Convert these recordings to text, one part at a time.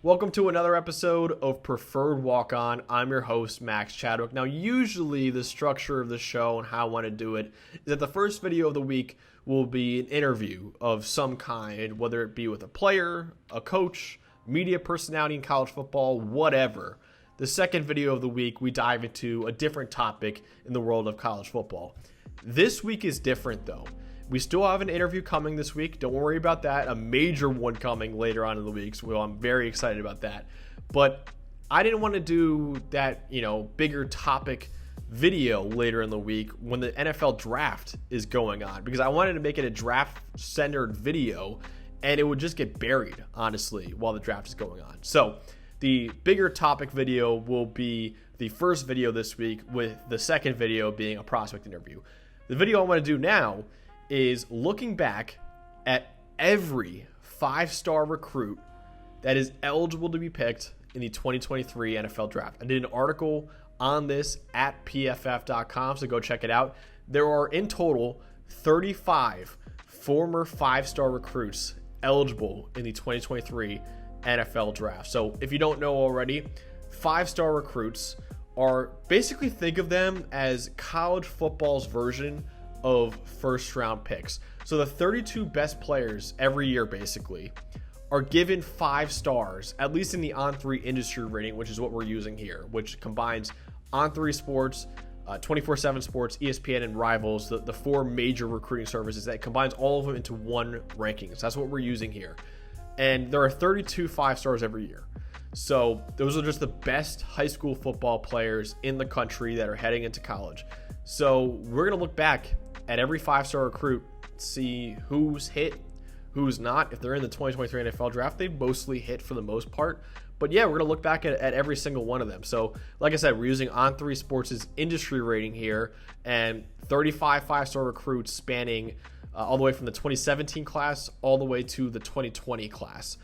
Welcome to another episode of Preferred Walk-On. I'm your host, Max Chadwick. Now, usually the structure of the show and how I want to do it is that the first video of the week will be an interview of some kind, whether it be with a player, a coach, media personality in college football, whatever. The second video of the week, we dive into a different topic in the world of college football. This week is different, though. We still have an interview coming this week. Don't worry about that. A major one coming later on in the week. So I'm very excited about that. But I didn't want to do that, bigger topic video later in the week when the NFL draft is going on, because I wanted to make it a draft-centered video and it would just get buried, honestly, while the draft is going on. So the bigger topic video will be the first video this week, with the second video being a prospect interview. The video I want to do now is looking back at every five-star recruit that is eligible to be picked in the 2023 NFL Draft. I did an article on this at pff.com, so go check it out. There are in total 35 former five-star recruits eligible in the 2023 NFL Draft. So if you don't know already, five-star recruits are basically, think of them as college football's version of first-round picks. So the 32 best players every year, basically, are given 5 stars, at least in the On3 industry rating, which is what we're using here, which combines On3 Sports, 24/7 Sports, ESPN, and Rivals, the 4 major recruiting services that combines all of them into one ranking. So that's what we're using here. And there are 32 5 stars every year. So those are just the best high school football players in the country that are heading into college. So we're going to look back at every 5-star recruit, see who's hit, who's not. If they're in the 2023 NFL Draft, they've mostly hit for the most part. But yeah, we're going to look back at every single one of them. So like I said, we're using On3 Sports' industry rating here, and 35 5-star recruits spanning all the way from the 2017 class all the way to the 2020 class.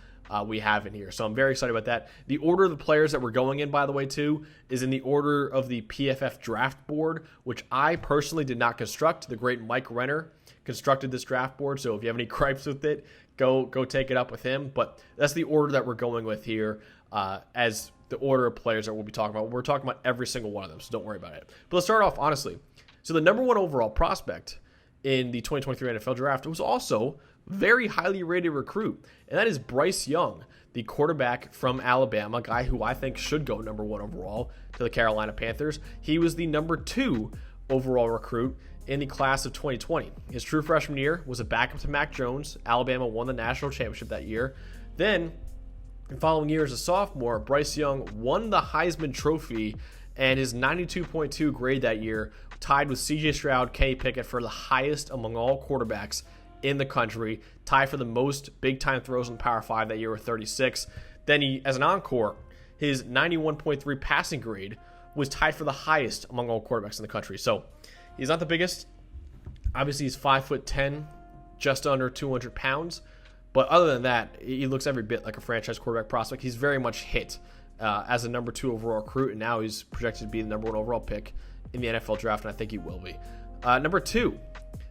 We have in here. So I'm very excited about that. The order of the players that we're going in, by the way, too, is in the order of the PFF draft board, which I personally did not construct. The great Mike Renner constructed this draft board. So if you have any gripes with it, go take it up with him. But that's the order that we're going with here as the order of players that we'll be talking about. We're talking about every single one of them, so don't worry about it. But let's start off honestly. So the number 1 overall prospect in the 2023 NFL Draft was also very highly rated recruit, and that is Bryce Young, the quarterback from Alabama, a guy who I think should go number 1 overall to the Carolina Panthers. He was the number 2 overall recruit in the class of 2020. His true freshman year was a backup to Mac Jones. Alabama won the national championship that year. Then, the following year as a sophomore, Bryce Young won the Heisman Trophy, and his 92.2 grade that year tied with C.J. Stroud, Kenny Pickett for the highest among all quarterbacks in the country, tied for the most big-time throws in the Power 5 that year with 36. Then he, as an encore, his 91.3 passing grade was tied for the highest among all quarterbacks in the country. So he's not the biggest. Obviously, he's 5'10", just under 200 pounds. But other than that, he looks every bit like a franchise quarterback prospect. He's very much hit as a number 2 overall recruit, and now he's projected to be the number 1 overall pick in the NFL Draft, and I think he will be. Number 2.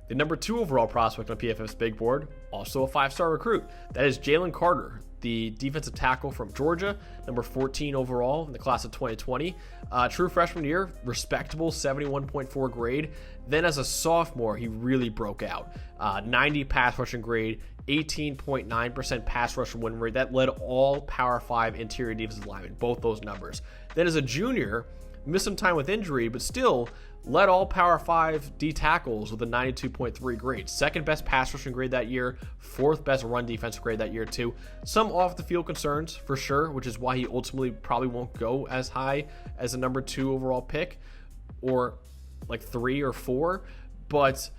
The number 2 overall prospect on PFF's big board, also a 5-star recruit. That is Jalen Carter, the defensive tackle from Georgia, number 14 overall in the class of 2020. True freshman year, respectable 71.4 grade. Then as a sophomore, he really broke out. 90 pass rushing grade, 18.9% pass rush win rate. That led all Power 5 interior defensive linemen, both those numbers. Then as a junior, missed some time with injury, but still led all Power 5 D tackles with a 92.3 grade. Second best pass rushing grade that year, 4th best run defensive grade that year too. Some off the field concerns for sure, which is why he ultimately probably won't go as high as a number 2 overall pick, or like 3 or 4, but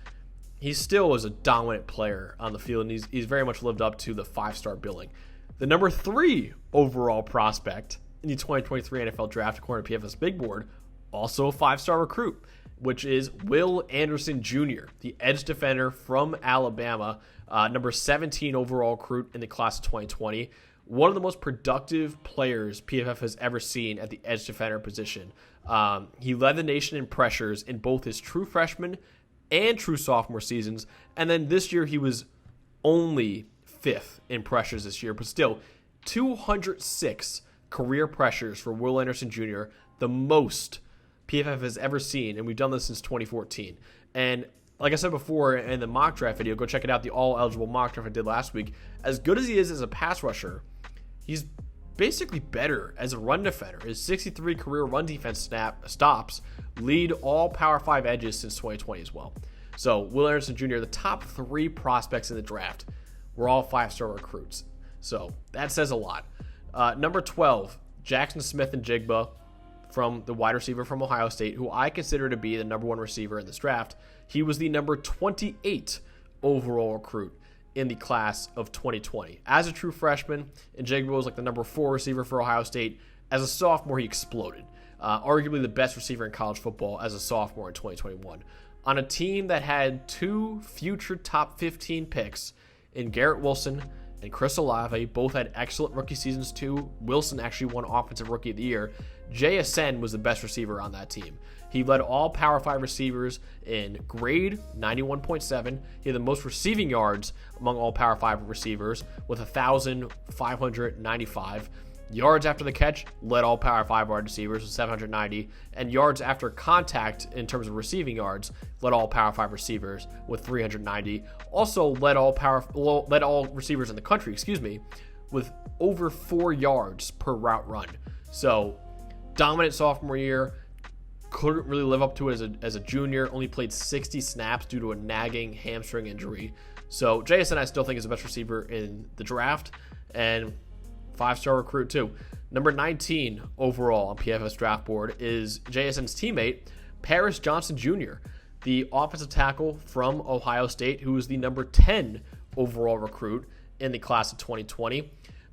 he still was a dominant player on the field, and he's very much lived up to the 5-star billing. The number 3 overall prospect in the 2023 NFL Draft, according to PFF's big board, also a 5-star recruit, which is Will Anderson Jr., the edge defender from Alabama, number 17 overall recruit in the class of 2020. One of the most productive players PFF has ever seen at the edge defender position. He led the nation in pressures in both his true freshman and true sophomore seasons, and then this year he was only 5th in pressures this year, but still 206 career pressures for Will Anderson Jr., the most PFF has ever seen, and we've done this since 2014. And like I said before in the mock draft video, go check it out, the all-eligible mock draft I did last week. As good as he is as a pass rusher, he's basically better as a run defender. His 63 career run defense stops lead all Power 5 edges since 2020 as well. So Will Anderson Jr., the top 3 prospects in the draft, were all 5-star recruits. So that says a lot. Number 12, Jaxon Smith-Njigba, from the wide receiver from Ohio State, who I consider to be the number 1 receiver in this draft. He was the number 28 overall recruit in the class of 2020. As a true freshman, Njigba was like the number 4 receiver for Ohio State. As a sophomore, he exploded. Arguably the best receiver in college football as a sophomore in 2021. On a team that had 2 future top 15 picks in Garrett Wilson and Chris Olave, both had excellent rookie seasons too. Wilson actually won Offensive Rookie of the Year. JSN was the best receiver on that team. He led all Power 5 receivers in grade, 91.7. He had the most receiving yards among all Power 5 receivers with 1,595. Yards after the catch led all Power 5 wide receivers with 790. And yards after contact in terms of receiving yards led all Power 5 receivers with 390. Also led all receivers in the country, with over 4 yards per route run. So dominant sophomore year. Couldn't really live up to it as a junior. Only played 60 snaps due to a nagging hamstring injury. So JSN I still think is the best receiver in the draft. And 5-star recruit too. Number 19 overall on PFF's draft board is JSN's teammate, Paris Johnson Jr., the offensive tackle from Ohio State, who was the number 10 overall recruit in the class of 2020.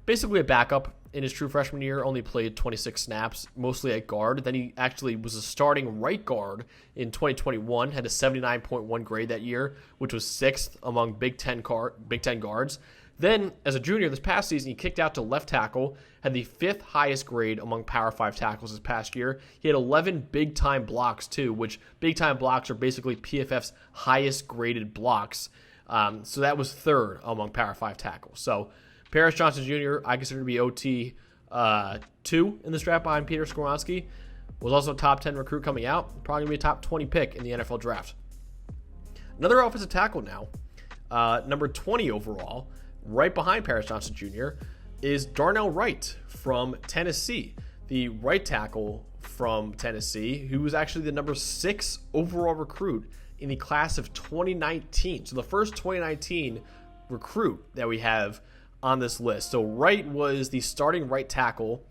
Basically a backup in his true freshman year, only played 26 snaps, mostly at guard. Then he actually was a starting right guard in 2021, had a 79.1 grade that year, which was 6th among Big Ten guards. Then, as a junior this past season, he kicked out to left tackle, had the 5th highest grade among Power 5 tackles this past year. He had 11 big-time blocks, too, which big-time blocks are basically PFF's highest graded blocks. So that was 3rd among Power 5 tackles. So Paris Johnson Jr., I consider to be OT 2 in this draft behind Peter Skoronski. Was also a top 10 recruit coming out. Probably going to be a top 20 pick in the NFL draft. Another offensive tackle now, number 20 overall, right behind Paris Johnson Jr., is Darnell Wright from Tennessee, the right tackle from Tennessee, who was actually the number 6 overall recruit in the class of 2019. So the first 2019 recruit that we have on this list. So Wright was the starting right tackle.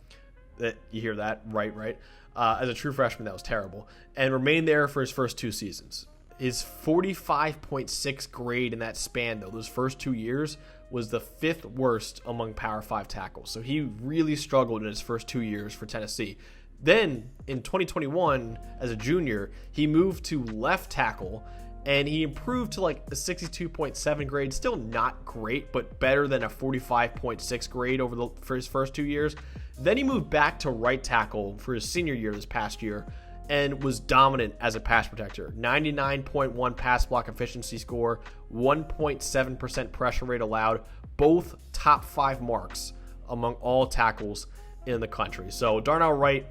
That you hear that, right? As a true freshman, that was terrible, and remained there for his first 2 seasons. His 45.6 grade in that span, though, those first 2 years, was the 5th worst among Power 5 tackles. So he really struggled in his first 2 years for Tennessee. Then, in 2021, as a junior, he moved to left tackle, and he improved to like a 62.7 grade. Still not great, but better than a 45.6 grade for his first 2 years. Then he moved back to right tackle for his senior year this past year, and was dominant as a pass protector. 99.1 pass block efficiency score, 1.7% pressure rate allowed, both top 5 marks among all tackles in the country. So Darnell Wright,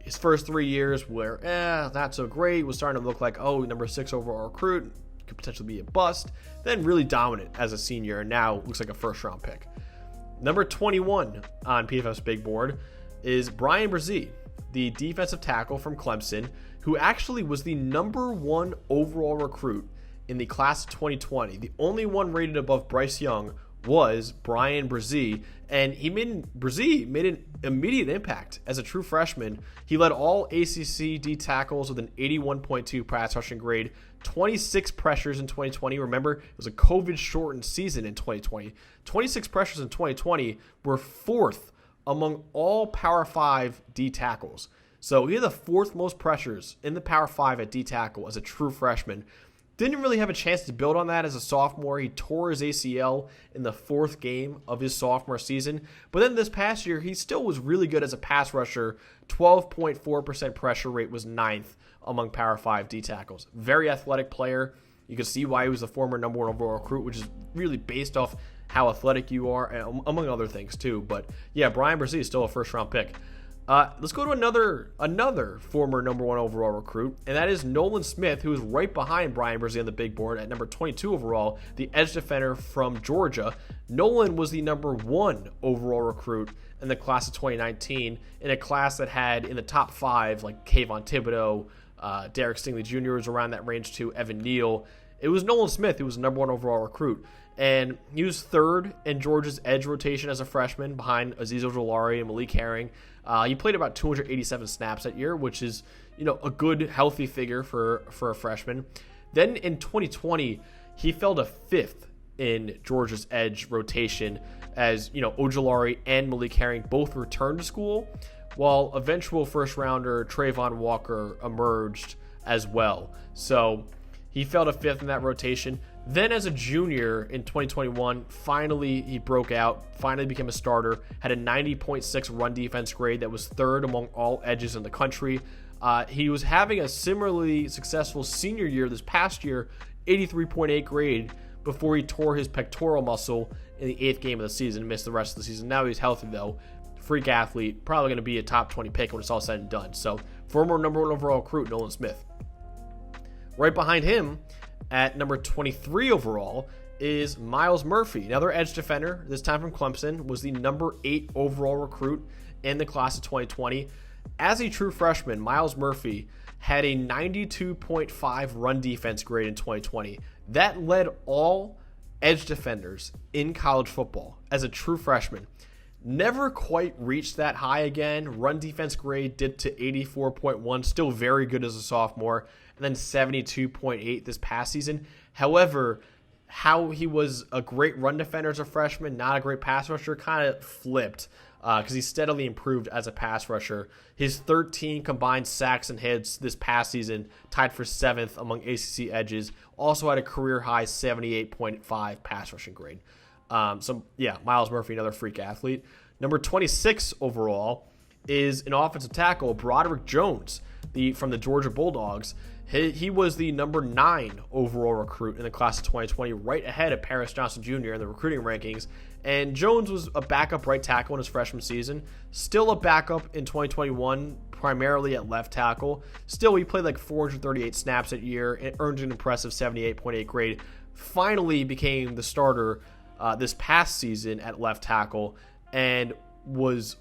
his first 3 years were not so great, was starting to look like, number 6 overall recruit, could potentially be a bust. Then really dominant as a senior, and now looks like a first-round pick. Number 21 on PFF's big board is Bryan Bresee, the defensive tackle from Clemson, who actually was the number 1 overall recruit in the class of 2020. The only one rated above Bryce Young was Bryan Bresee, and Bresee made an immediate impact as a true freshman. He led all ACC D tackles with an 81.2 pass rushing grade, 26 pressures in 2020. Remember, it was a COVID-shortened season in 2020. 26 pressures in 2020 were 4th among all Power 5 D tackles. So he had the 4th most pressures in the Power 5 at D tackle as a true freshman. Didn't really have a chance to build on that as a sophomore. He tore his ACL in the 4th game of his sophomore season. But then this past year, he still was really good as a pass rusher. 12.4% pressure rate was 9th among Power 5 D tackles. Very athletic player. You can see why he was the former number 1 overall recruit, which is really based off how athletic you are, and among other things too. But yeah, Bryan Bresee is still a first-round pick. Let's go to another former number 1 overall recruit, and that is Nolan Smith, who is right behind Bryan Bresee on the big board at number 22 overall, the edge defender from Georgia. Nolan was the number 1 overall recruit in the class of 2019, in a class that had in the top 5 like Kayvon Thibodeau, Derek Stingley Jr. was around that range too, Evan Neal. It was Nolan Smith who was the number 1 overall recruit, and he was 3rd in Georgia's edge rotation as a freshman behind Azeez Ojulari and Malik Herring. He played about 287 snaps that year, which is, a good, healthy figure for a freshman. Then in 2020, he fell to 5th in Georgia's edge rotation as, Ojulari and Malik Herring both returned to school, while eventual first-rounder Travon Walker emerged as well. So he fell to 5th in that rotation. Then as a junior in 2021, finally he broke out, finally became a starter, had a 90.6 run defense grade that was 3rd among all edges in the country. He was having a similarly successful senior year this past year, 83.8 grade, before he tore his pectoral muscle in the 8th game of the season and missed the rest of the season. Now he's healthy though, freak athlete, probably going to be a top 20 pick when it's all said and done. So former number 1 overall recruit, Nolan Smith. Right behind him, at number 23 overall, is Myles Murphy, another edge defender, this time from Clemson, was the number 8 overall recruit in the class of 2020. As a true freshman, Myles Murphy had a 92.5 run defense grade in 2020. That led all edge defenders in college football as a true freshman. Never quite reached that high again. Run defense grade dipped to 84.1, still very good as a sophomore, and then 72.8 this past season. However, how he was a great run defender as a freshman, not a great pass rusher, kind of flipped because he steadily improved as a pass rusher. His 13 combined sacks and hits this past season tied for 7th among ACC edges. Also had a career-high 78.5 pass rushing grade. Myles Murphy, another freak athlete. Number 26 overall is an offensive tackle, Broderick Jones, from the Georgia Bulldogs. He was the number 9 overall recruit in the class of 2020, right ahead of Paris Johnson Jr. in the recruiting rankings. And Jones was a backup right tackle in his freshman season. Still a backup in 2021, primarily at left tackle. Still, he played like 438 snaps that year and earned an impressive 78.8 grade. Finally became the starter this past season at left tackle and was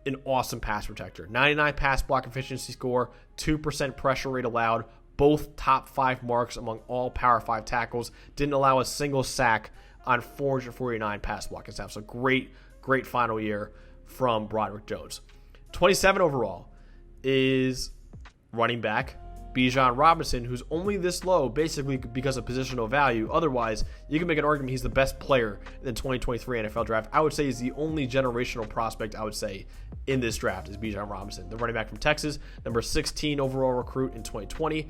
an awesome pass protector. 99 pass block efficiency score, 2% pressure rate allowed, both top 5 marks among all Power 5 tackles. Didn't allow a single sack on 449 pass blocking snaps. So great final year from Broderick Jones. 27 overall is running back Bijan Robinson, who's only this low basically because of positional value. Otherwise, you can make an argument he's the best player in the 2023 NFL draft. I would say he's the only generational prospect, I would say, in this draft is Bijan Robinson, the running back from Texas, number 16 overall recruit in 2020.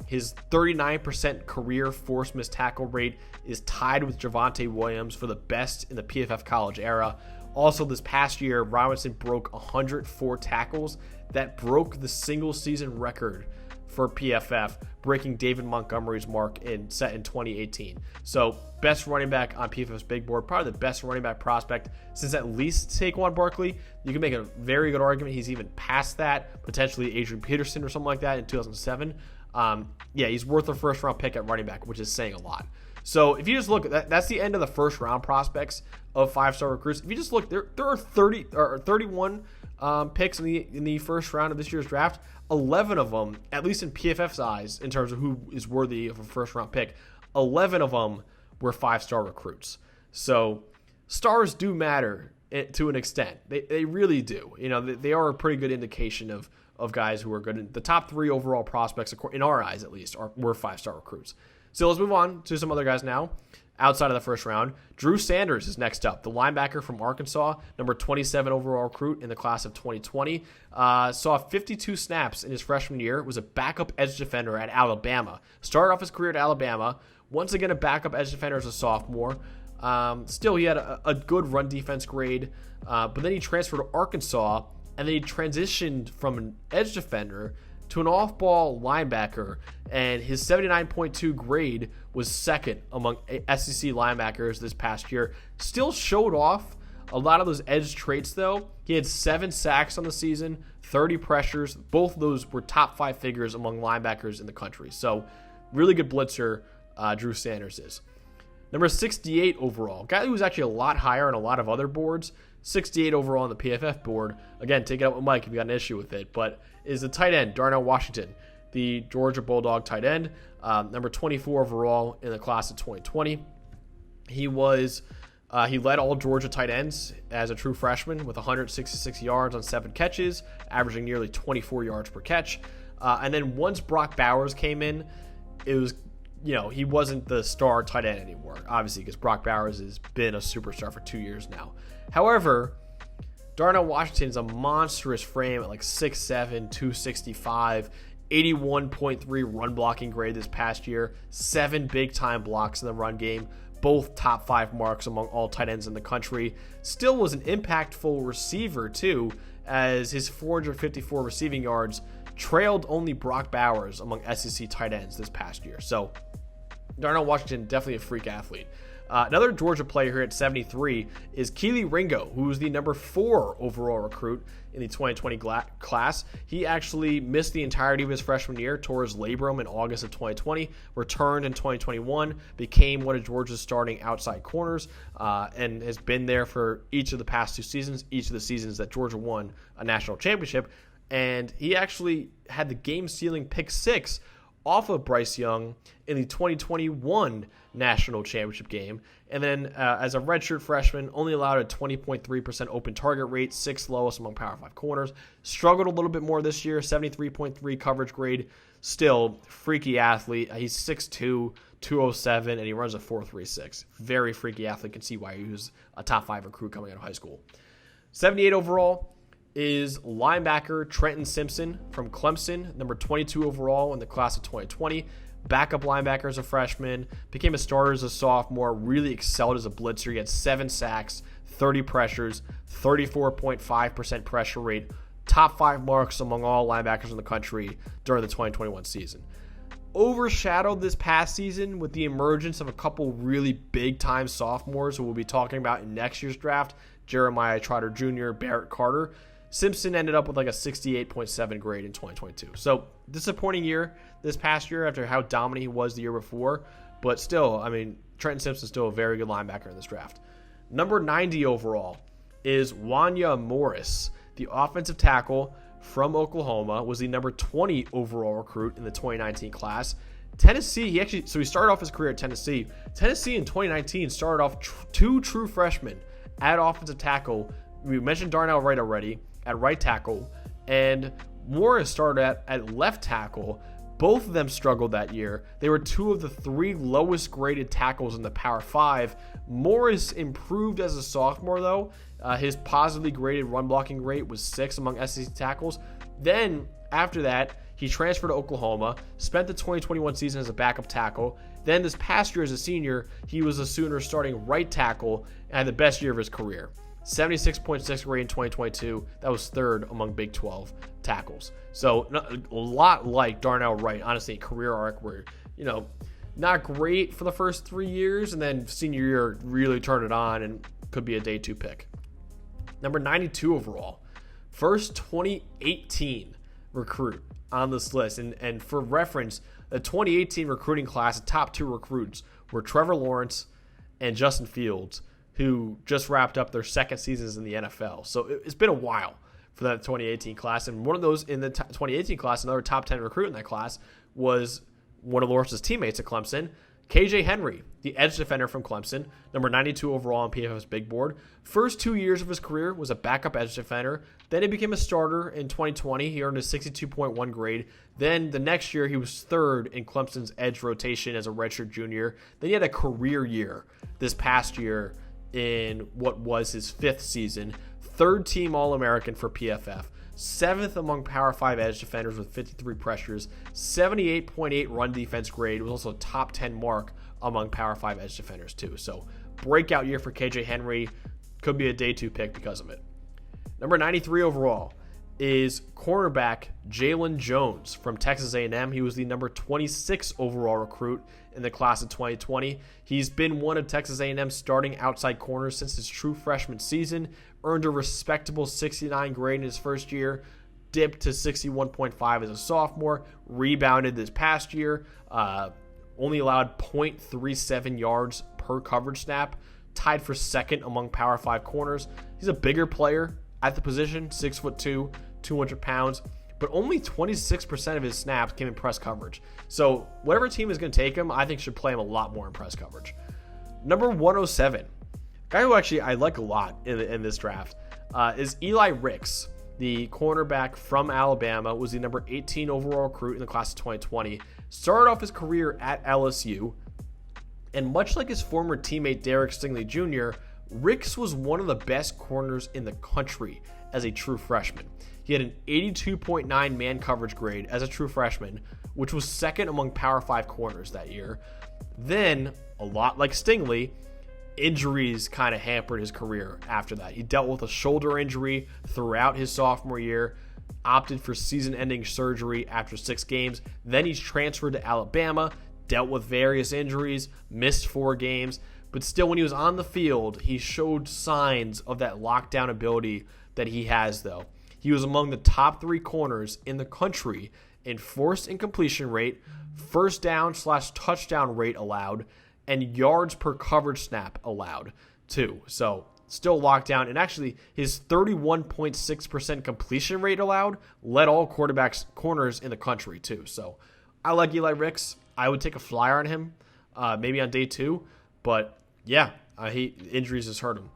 His 39% career forced missed tackle rate is tied with Javonte Williams for the best in the PFF college era. Also, this past year, Robinson broke 104 tackles. That broke the single season record for PFF, breaking David Montgomery's mark set in 2018. So best running back on PFF's big board, probably the best running back prospect since at least Saquon Barkley. You can make a very good argument he's even past that, potentially Adrian Peterson or something like that in 2007. He's worth a first round pick at running back, which is saying a lot. So if you just look, that's the end of the first round prospects of 5-star recruits. If you just look, there are 31 picks in the first round of this year's draft. 11 of them, at least in PFF's eyes, in terms of who is worthy of a first-round pick, 11 of them were 5-star recruits. So stars do matter to an extent. They really do. They are a pretty good indication of guys who are good. The top 3 overall prospects, in our eyes at least, were 5-star recruits. So let's move on to some other guys now. Outside of the first round, Drew Sanders is next up, the linebacker from Arkansas, number 27 overall recruit in the class of 2020. Saw 52 snaps in his freshman year, was a backup edge defender at Alabama. Started off his career at Alabama, once again a backup edge defender as a sophomore. Still, he had a good run defense grade, but then he transferred to Arkansas, and then he transitioned from an edge defender to an off-ball linebacker, and his 79.2 grade was second among SEC linebackers this past year. Still showed off a lot of those edge traits, though. He had 7 sacks on the season, 30 pressures. Both of those were top 5 figures among linebackers in the country. So really good blitzer, Drew Sanders is. Number 68 overall, guy who was actually a lot higher on a lot of other boards, 68 overall on the PFF board. Again, take it up with Mike if you got an issue with it, but is the tight end, Darnell Washington, the Georgia Bulldog tight end, number 24 overall in the class of 2020. He led all Georgia tight ends as a true freshman with 166 yards on 7 catches, averaging nearly 24 yards per catch. And then once Brock Bowers came in, it was, he wasn't the star tight end anymore, obviously, because Brock Bowers has been a superstar for 2 years now. However, Darnell Washington is a monstrous frame at like 6'7", 265, 81.3 run blocking grade this past year, 7 big-time blocks in the run game, both top 5 marks among all tight ends in the country. Still was an impactful receiver, too, as his 454 receiving yards trailed only Brock Bowers among SEC tight ends this past year. So Darnell Washington, definitely a freak athlete. Another Georgia player here at 73 is Kelee Ringo, who was the number 4 overall recruit in the 2020 class. He actually missed the entirety of his freshman year, tore his labrum in August of 2020, returned in 2021, became one of Georgia's starting outside corners, and has been there for each of the past 2 seasons, each of the seasons that Georgia won a national championship. And he actually had the game-sealing pick 6 off of Bryce Young in the 2021 national championship game. And then as a redshirt freshman, only allowed a 20.3% open target rate, 6th lowest among Power 5 corners. Struggled a little bit more this year, 73.3 coverage grade. Still, freaky athlete. He's 6'2", 207, and he runs a 4.36. Very freaky athlete. Can see why he was a top 5 recruit coming out of high school. 78 overall is linebacker Trenton Simpson from Clemson, number 22 overall in the class of 2020. Backup linebacker as a freshman, became a starter as a sophomore, really excelled as a blitzer. He had 7 sacks, 30 pressures, 34.5% pressure rate, top 5 marks among all linebackers in the country during the 2021 season. Overshadowed this past season with the emergence of a couple really big-time sophomores who we'll be talking about in next year's draft, Jeremiah Trotter Jr., Barrett Carter. Simpson ended up with like a 68.7 grade in 2022. So disappointing year this past year after how dominant he was the year before. But still, Trenton Simpson's still a very good linebacker in this draft. Number 90 overall is Wanya Morris, the offensive tackle from Oklahoma, was the number 20 overall recruit in the 2019 class. Tennessee, he started off his career at Tennessee. Tennessee in 2019 started off 2 true freshmen at offensive tackle. We mentioned Darnell Wright already at right tackle, and Morris started at left tackle. Both of them struggled that year. They were 2 of the 3 lowest graded tackles in the Power 5. Morris improved as a sophomore, though. His positively graded run blocking rate was 6 among SEC tackles. Then, after that, he transferred to Oklahoma, spent the 2021 season as a backup tackle. Then this past year as a senior, he was a Sooner starting right tackle and had the best year of his career. 76.6 grade in 2022. That was 3rd among Big 12 tackles. So a lot like Darnell Wright, honestly, career arc where, not great for the first 3 years, and then senior year really turned it on and could be a day 2 pick. Number 92 overall, first 2018 recruit on this list. And for reference, the 2018 recruiting class, the top 2 recruits were Trevor Lawrence and Justin Fields, who just wrapped up their second seasons in the NFL. So it's been a while for that 2018 class. And one of those in the 2018 class, another top 10 recruit in that class, was one of Lawrence's teammates at Clemson, KJ Henry, the edge defender from Clemson, number 92 overall on PFF's big board. First 2 years of his career was a backup edge defender. Then he became a starter in 2020. He earned a 62.1 grade. Then the next year, he was 3rd in Clemson's edge rotation as a redshirt junior. Then he had a career year this past year in what was his 5th season. 3rd team All-American for PFF. 7th among Power 5 edge defenders with 53 pressures. 78.8 run defense grade. Was also a top 10 mark among Power 5 edge defenders too. So breakout year for KJ Henry. Could be a day 2 pick because of it. Number 93 overall is cornerback Jalen Jones from Texas A&M. He was the number 26 overall recruit in the class of 2020. He's been one of Texas A&M's starting outside corners since his true freshman season, earned a respectable 69 grade in his first year, dipped to 61.5 as a sophomore, rebounded this past year, only allowed 0.37 yards per coverage snap, tied for second among Power 5 corners. He's a bigger player at the position, 6'2", 200 pounds, but only 26% of his snaps came in press coverage. So whatever team is going to take him, I think should play him a lot more in press coverage. Number 107, guy who actually I like a lot in this draft, is Eli Ricks, the cornerback from Alabama, was the number 18 overall recruit in the class of 2020. Started off his career at LSU, and much like his former teammate Derek Stingley Jr., Ricks was one of the best corners in the country as a true freshman. He had an 82.9 man coverage grade as a true freshman, which was second among Power 5 corners that year. Then, a lot like Stingley, injuries kind of hampered his career after that. He dealt with a shoulder injury throughout his sophomore year, opted for season-ending surgery after 6 games. Then he's transferred to Alabama, dealt with various injuries, missed 4 games. But still, when he was on the field, he showed signs of that lockdown ability that he has, though. He was among the top 3 corners in the country in forced incompletion rate, first down/touchdown rate allowed, and yards per coverage snap allowed, too. So, still locked down. And actually, his 31.6% completion rate allowed led all corners in the country, too. So, I like Eli Ricks. I would take a flyer on him, maybe on day 2. But, yeah, injuries has hurt him.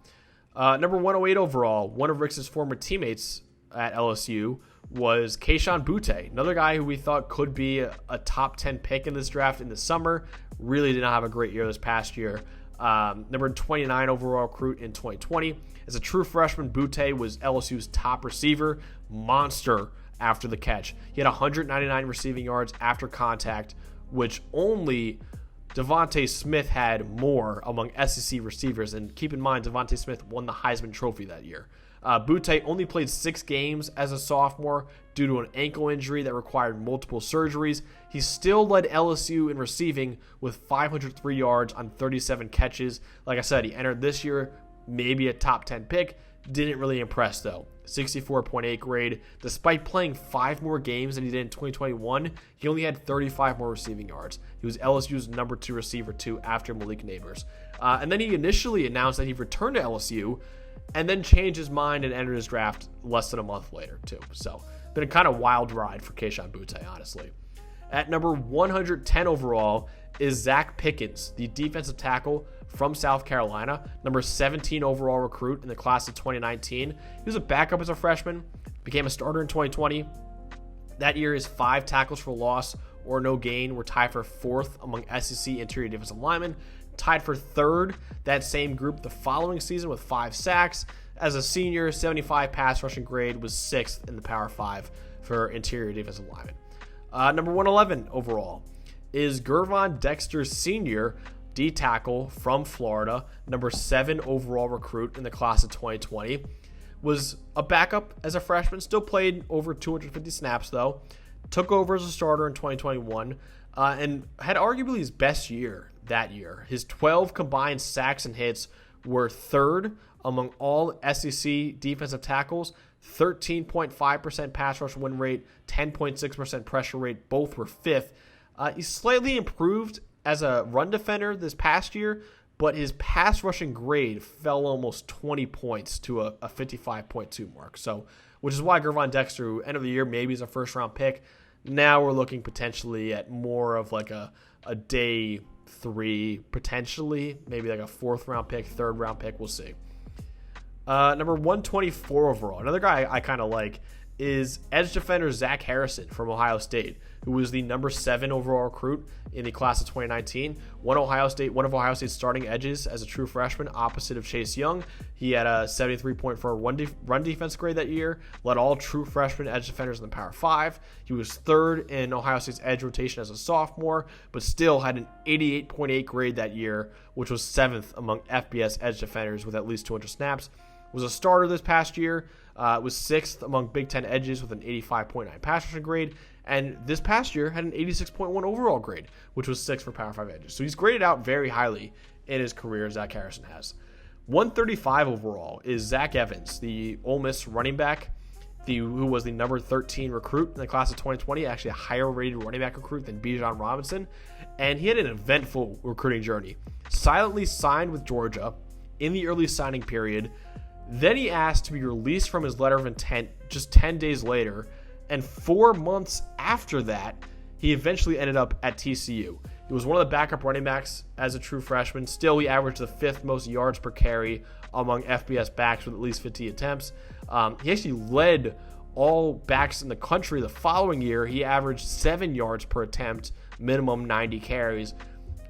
Number 108 overall, one of Ricks' former teammates at LSU was Kayshon Boutte, another guy who we thought could be a top 10 pick in this draft in the summer. Really did not have a great year this past year. Number 29 overall recruit in 2020. As a true freshman, Boutte was LSU's top receiver, monster after the catch. He had 199 receiving yards after contact, which only Devontae Smith had more among SEC receivers. And keep in mind, Devontae Smith won the Heisman Trophy that year. Boutte only played 6 games as a sophomore due to an ankle injury that required multiple surgeries. He still led LSU in receiving with 503 yards on 37 catches. Like I said, he entered this year, maybe a top 10 pick. Didn't really impress, though. 64.8 grade. Despite playing 5 more games than he did in 2021, he only had 35 more receiving yards. He was LSU's number 2 receiver, too, after Malik Neighbors. And then he initially announced that he returned to LSU, and then changed his mind and entered his draft less than a month later, too. So, been a kind of wild ride for Kayshon Boutte, honestly. At number 110 overall is Zacch Pickens, the defensive tackle from South Carolina, number 17 overall recruit in the class of 2019. He was a backup as a freshman, became a starter in 2020. That year, his 5 tackles for loss or no gain were tied for 4th among SEC interior defensive linemen, tied for 3rd that same group the following season with 5 sacks. As a senior, 75 pass rushing grade, was 6th in the Power 5 for interior defensive linemen. Number 111 overall is Gervon Dexter Sr., D tackle from Florida, number 7 overall recruit in the class of 2020. Was a backup as a freshman, still played over 250 snaps though. Took over as a starter in 2021 and had arguably his best year that year. His 12 combined sacks and hits were 3rd among all SEC defensive tackles, 13.5% pass rush win rate, 10.6% pressure rate, both were 5th. He slightly improved as a run defender this past year, but his pass rushing grade fell almost 20 points to a 55.2 mark. So, which is why Gervon Dexter, end of the year, maybe is a first-round pick. Now we're looking potentially at more of like a day 3, potentially, maybe like a 4th-round pick, 3rd-round pick. We'll see. Number 124 overall, another guy I kind of like, is edge defender Zacch Harrison from Ohio State, who was the number 7 overall recruit in the class of 2019. One of Ohio State's starting edges as a true freshman, opposite of Chase Young. He had a 73.4 run defense grade that year, led all true freshman edge defenders in the Power 5. He was 3rd in Ohio State's edge rotation as a sophomore, but still had an 88.8 grade that year, which was 7th among FBS edge defenders with at least 200 snaps. Was a starter this past year, Was 6th among Big Ten edges with an 85.9 pass rushing grade. And this past year had an 86.1 overall grade, which was 6th for Power 5 edges. So he's graded out very highly in his career, Zacch Harrison has. 135 overall is Zach Evans, the Ole Miss running back, who was the number 13 recruit in the class of 2020, actually a higher rated running back recruit than Bijan Robinson. And he had an eventful recruiting journey. Silently signed with Georgia in the early signing period. Then he asked to be released from his letter of intent just 10 days later. And 4 months after that, he eventually ended up at TCU. He was one of the backup running backs as a true freshman. Still, he averaged the 5th most yards per carry among FBS backs with at least 50 attempts. He actually led all backs in the country the following year. He averaged 7 yards per attempt, minimum 90 carries.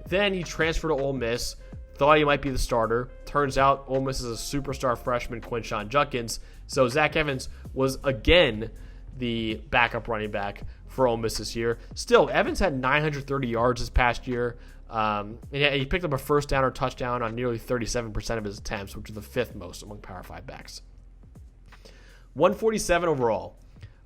Then he transferred to Ole Miss, thought he might be the starter. Turns out Ole Miss is a superstar freshman, Kayshon Boutte. So Zach Evans was again the backup running back for Ole Miss this year. Still, Evans had 930 yards this past year. And he picked up a first down or touchdown on nearly 37% of his attempts, which is the 5th most among Power 5 backs. 147 overall.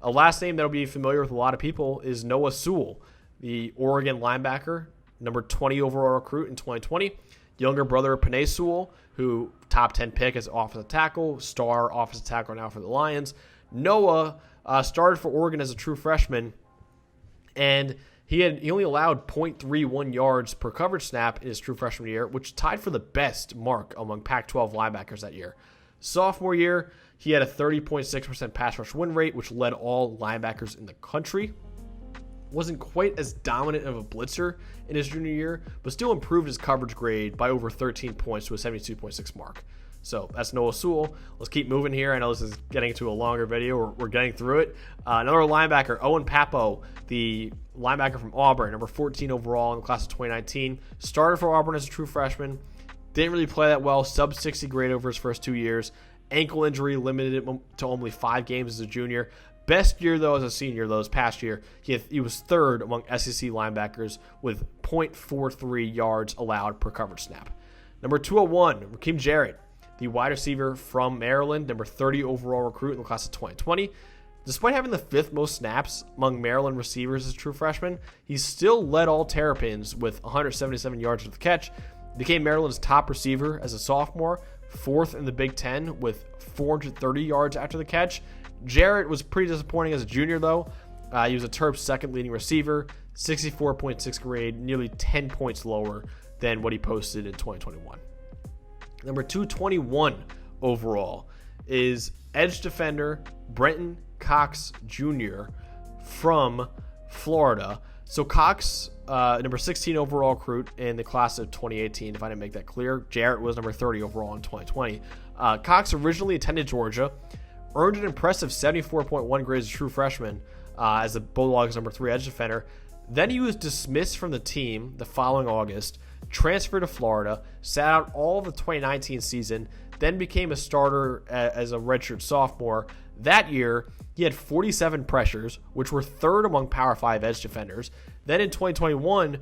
A last name that will be familiar with a lot of people is Noah Sewell, the Oregon linebacker, number 20 overall recruit in 2020. Younger brother of Penei Sewell, who top 10 pick as offensive tackle, star offensive tackle now for the Lions. Noah started for Oregon as a true freshman, and he only allowed 0.31 yards per coverage snap in his true freshman year, which tied for the best mark among Pac-12 linebackers that year. Sophomore year, he had a 30.6% pass rush win rate, which led all linebackers in the country. Wasn't quite as dominant of a blitzer in his junior year, but still improved his coverage grade by over 13 points to a 72.6 mark. So that's Noah Sewell. Let's keep moving here. I know this is getting to a longer video. We're getting through it. Another linebacker, Owen Pappoe, the linebacker from Auburn, number 14 overall in the class of 2019. Started for Auburn as a true freshman. Didn't really play that well. Sub 60 grade over his first 2 years. Ankle injury limited him to only 5 games as a junior. Best year, though, as a senior, though, this past year, he was 3rd among SEC linebackers with 0.43 yards allowed per coverage snap. Number 201, Rakim Jarrett, the wide receiver from Maryland, number 30 overall recruit in the class of 2020. Despite having the 5th most snaps among Maryland receivers as a true freshman, he still led all Terrapins with 177 yards to the catch. Became Maryland's top receiver as a sophomore, 4th in the Big Ten with 430 yards after the catch. Jarrett was pretty disappointing as a junior, though. He was a Terps' 2nd leading receiver, 64.6 grade, nearly 10 points lower than what he posted in 2021. Number 221 overall is edge defender Brenton Cox Jr. from Florida. So Cox, number 16 overall recruit in the class of 2018, if I didn't make that clear. Jarrett was number 30 overall in 2020. Cox originally attended Georgia, earned an impressive 74.1 grade as a true freshman as the Bulldogs' number 3 edge defender. Then he was dismissed from the team the following August, transferred to Florida, sat out all of the 2019 season, then became a starter as a redshirt sophomore. That year, he had 47 pressures, which were 3rd among Power 5 edge defenders. Then in 2021,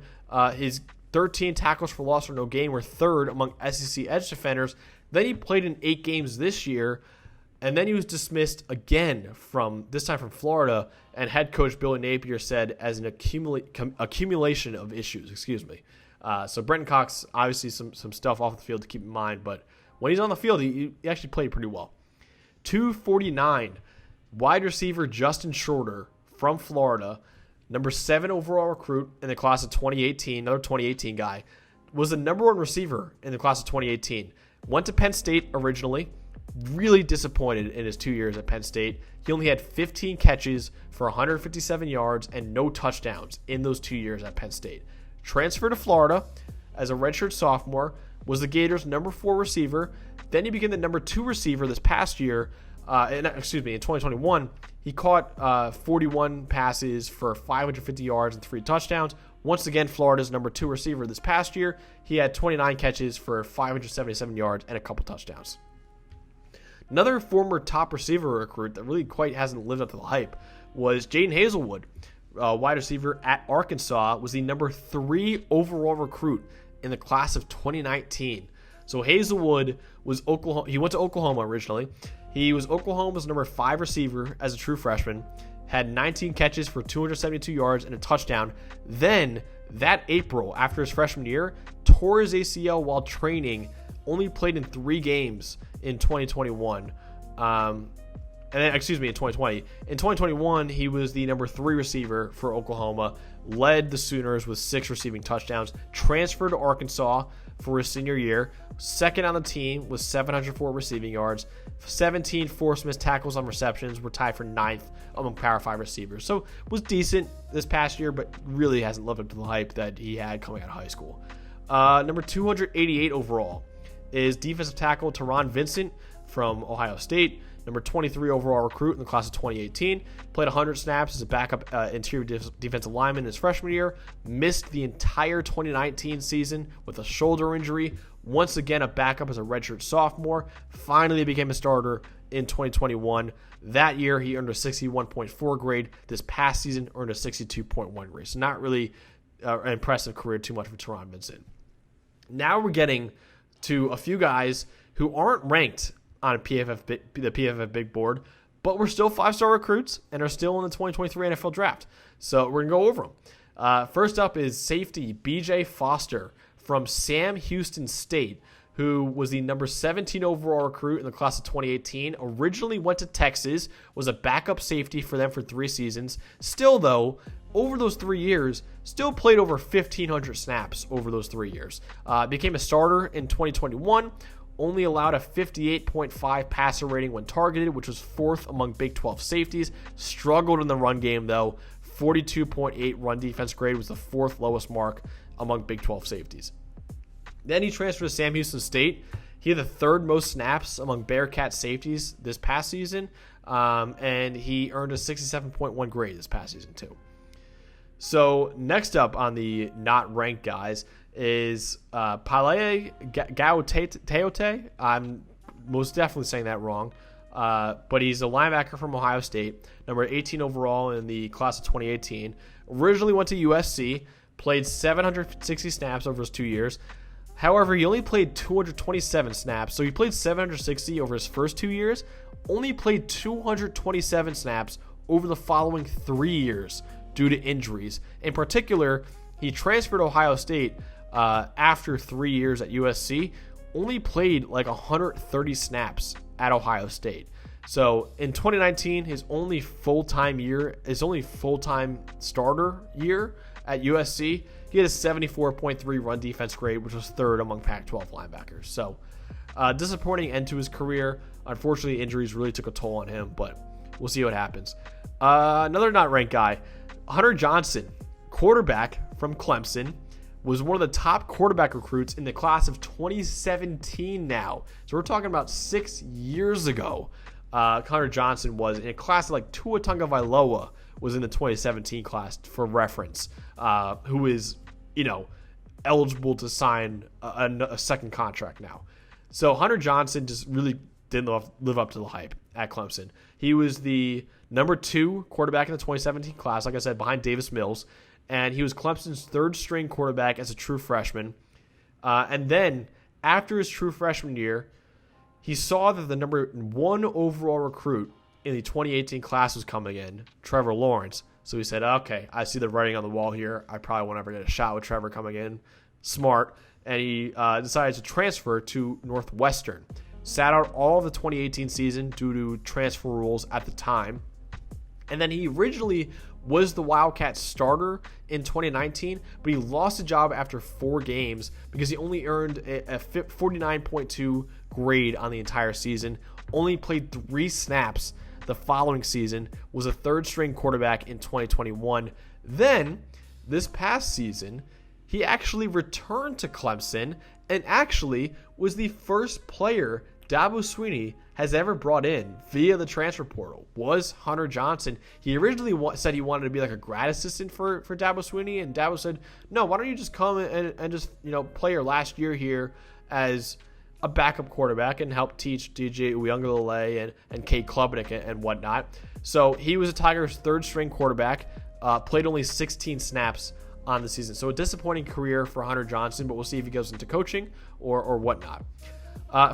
his 13 tackles for loss or no gain were 3rd among SEC edge defenders. Then he played in 8 games this year, and then he was dismissed again this time from Florida, and head coach Billy Napier said as an accumulation of issues, So Brenton Cox, obviously some stuff off the field to keep in mind, but when he's on the field, he actually played pretty well. 249, wide receiver Justin Shorter from Florida, number 7 overall recruit in the class of 2018, another 2018 guy, was the number 1 receiver in the class of 2018. Went to Penn State originally, really disappointed in his 2 years at Penn State. He only had 15 catches for 157 yards and no touchdowns in those 2 years at Penn State. Transferred to Florida as a redshirt sophomore, was the Gators' number 4 receiver. Then he became the number 2 receiver this past year. In 2021, he caught 41 passes for 550 yards and 3 touchdowns. Once again, Florida's number 2 receiver this past year. He had 29 catches for 577 yards and a couple touchdowns. Another former top receiver recruit that really quite hasn't lived up to the hype was Jadon Haselwood, wide receiver at Arkansas, was the number 3 overall recruit in the class of 2019. So Haselwood was Oklahoma. He went to Oklahoma originally. He was Oklahoma's number 5 receiver as a true freshman, had 19 catches for 272 yards and a touchdown. Then, that April, after his freshman year, tore his ACL while training, only played in 3 games in 2021. In 2020. In 2021, he was the number 3 receiver for Oklahoma, led the Sooners with 6 receiving touchdowns, transferred to Arkansas for his senior year, second on the team with 704 receiving yards, 17 forced missed tackles on receptions, were tied for 9th among Power 5 receivers. So was decent this past year, but really hasn't lived up to the hype that he had coming out of high school. Number 288 overall is defensive tackle Taron Vincent from Ohio State. Number 23 overall recruit in the class of 2018. Played 100 snaps as a backup interior defensive lineman in his freshman year. Missed the entire 2019 season with a shoulder injury. Once again, a backup as a redshirt sophomore. Finally became a starter in 2021. That year, he earned a 61.4 grade. This past season, earned a 62.1 grade. So not really an impressive career too much for Taron Vincent. Now we're getting to a few guys who aren't ranked on the PFF big board, but we're still 5-star recruits and are still in the 2023 NFL draft. So we're going to go over them. First up is safety BJ Foster from Sam Houston State, who was the number 17 overall recruit in the class of 2018. Originally went to Texas, was a backup safety for them for 3 seasons. Still, though, over those 3 years, still played over 1,500 snaps over those 3 years. Became a starter in 2021. Only allowed a 58.5 passer rating when targeted, which was 4th among Big 12 safeties. Struggled in the run game, though. 42.8 run defense grade was the 4th lowest mark among Big 12 safeties. Then he transferred to Sam Houston State. He had the 3rd most snaps among Bearcat safeties this past season, and he earned a 67.1 grade this past season, too. So next up on the not ranked guys is Palae Gaoteote. I'm most definitely saying that wrong. But he's a linebacker from Ohio State, number 18 overall in the class of 2018. Originally went to USC, played 760 snaps over his 2 years. However, he only played 227 snaps, so he played 760 over his first 2 years, only played 227 snaps over the following 3 years due to injuries. In particular, he transferred to Ohio State after 3 years at USC, only played like 130 snaps at Ohio State. So in 2019, his only full-time starter year at USC, he had a 74.3 run defense grade, which was 3rd among Pac-12 linebackers. So disappointing end to his career. Unfortunately, injuries really took a toll on him, but we'll see what happens. Another not ranked guy, Hunter Johnson, quarterback from Clemson, was one of the top quarterback recruits in the class of 2017 now. So we're talking about 6 years ago. Hunter Johnson was in a class like Tua Tagovailoa was in the 2017 class, for reference, who is, eligible to sign a second contract now. So Hunter Johnson just really didn't live up to the hype at Clemson. He was the number 2 quarterback in the 2017 class, like I said, behind Davis Mills. And he was Clemson's 3rd string quarterback as a true freshman. And then, after his true freshman year, he saw that the number 1 overall recruit in the 2018 class was coming in, Trevor Lawrence. So he said, okay, I see the writing on the wall here. I probably won't ever get a shot with Trevor coming in. Smart. And he decided to transfer to Northwestern. Sat out all of the 2018 season due to transfer rules at the time. And then he originally was the Wildcat starter in 2019, but he lost the job after 4 games because he only earned a 49.2 grade on the entire season, only played 3 snaps the following season, was a 3rd string quarterback in 2021. Then, this past season, he actually returned to Clemson and actually was the first player Dabo Swinney has ever brought in via the transfer portal, was Hunter Johnson. He originally said he wanted to be like a grad assistant for Dabo Swinney, and Dabo said, no, why don't you just come and just play your last year here as a backup quarterback and help teach DJ Uiagalelei and Cade Klubnik and whatnot. So he was a Tigers' 3rd string quarterback, played only 16 snaps on the season. So a disappointing career for Hunter Johnson, but we'll see if he goes into coaching or whatnot.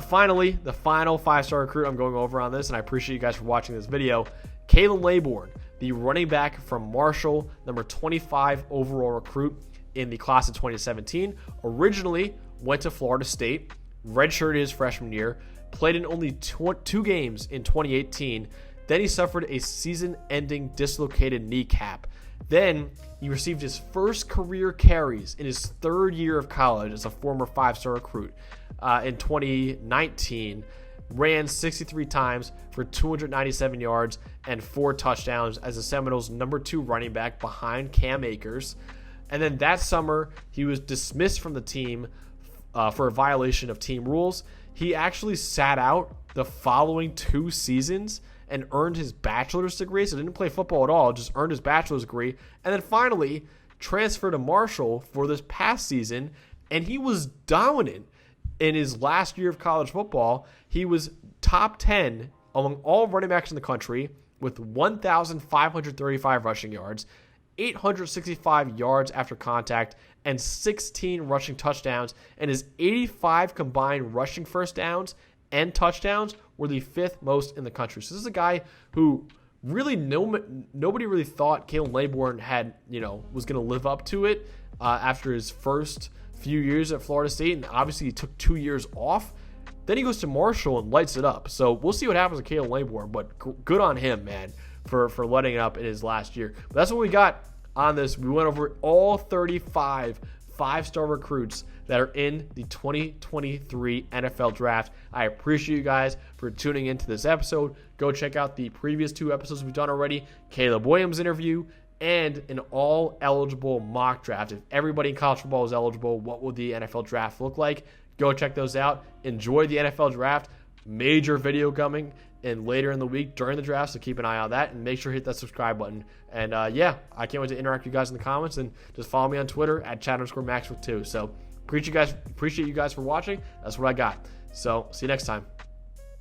Finally, the final 5-star recruit I'm going over on this, and I appreciate you guys for watching this video. Kayshon Boutte, the running back from Marshall, number 25 overall recruit in the class of 2017. Originally went to Florida State, redshirted his freshman year, played in only two games in 2018. Then he suffered a season-ending dislocated kneecap. Then he received his first career carries in his third year of college as a former 5-star recruit. In 2019, ran 63 times for 297 yards and 4 touchdowns as the Seminoles' number 2 running back behind Cam Akers. And then that summer, he was dismissed from the team for a violation of team rules. He actually sat out the following 2 seasons and earned his bachelor's degree. So didn't play football at all, just earned his bachelor's degree. And then finally transferred to Marshall for this past season, and he was dominant in his last year of college football. He was top 10 among all running backs in the country with 1,535 rushing yards, 865 yards after contact, and 16 rushing touchdowns, and his 85 combined rushing first downs and touchdowns were the 5th most in the country. So this is a guy who really nobody really thought Kayshon Boutte had, was going to live up to it after his first few years at Florida State, and obviously he took 2 years off. Then he goes to Marshall and lights it up. So we'll see what happens with Kayshon Boutte, but good on him, man, for letting it up in his last year. But that's what we got on this. We went over all 35 5-star recruits that are in the 2023 NFL Draft. I appreciate you guys for tuning into this episode. Go check out the previous 2 episodes we've done already, Caleb Williams' interview, and an all-eligible mock draft. If everybody in college football is eligible, what will the NFL Draft look like? Go check those out. Enjoy the NFL Draft. Major video coming in later in the week during the draft, so keep an eye on that, and make sure to hit that subscribe button. And I can't wait to interact with you guys in the comments, and just follow me on Twitter at @Chat_Max with 2. So appreciate you guys for watching. That's what I got. So see you next time.